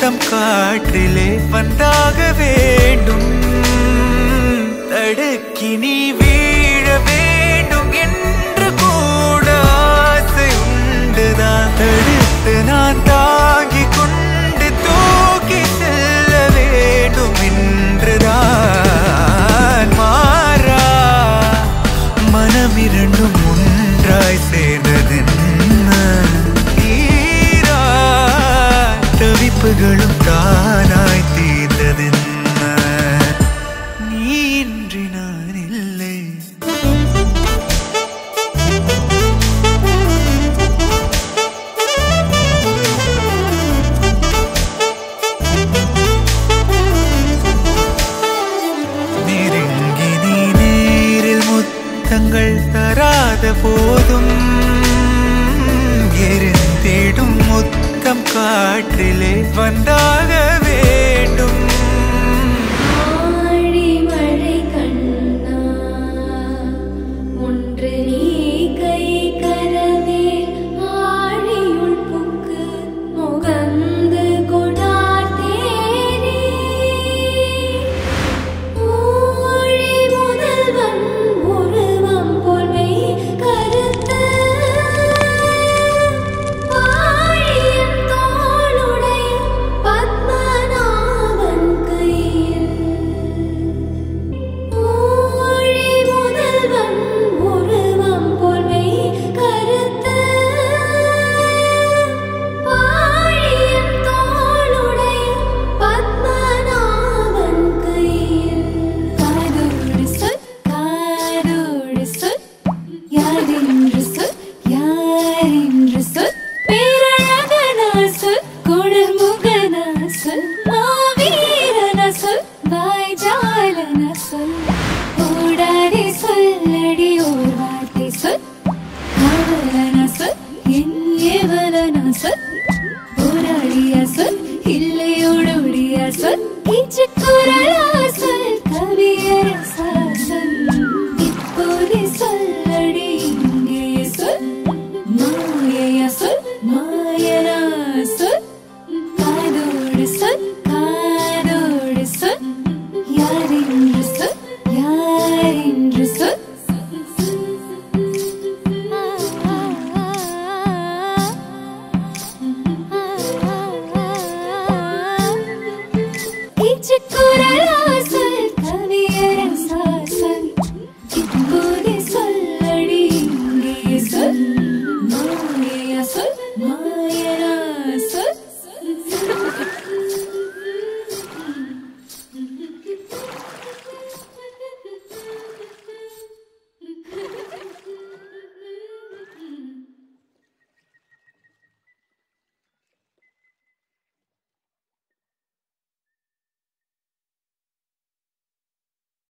முத்தம் காற்றிலே வந்தாக வேண்டும். தடுக்கி நீ வீழ வேண்டும் என்று கூட ஆசை உண்டுதான். தடுத்து நான் தாங்கிக் கொண்டு தூக்கி செல்ல வேண்டும் என்றுதான். மாறா மனம் இரண்டும் ஒன்றாய் சேர்ந்ததென்ன, தீரா தவிப்புகளும் தானாய் தீர்ந்ததென்ன, நீ இன்றி நான் இல்லை. நெருங்கி நீ நேரில் முத்தங்கள் தராத போதும் எரிந்திடும் முத்தம் காற்றிலே வந்தாக வேண்டும். Chick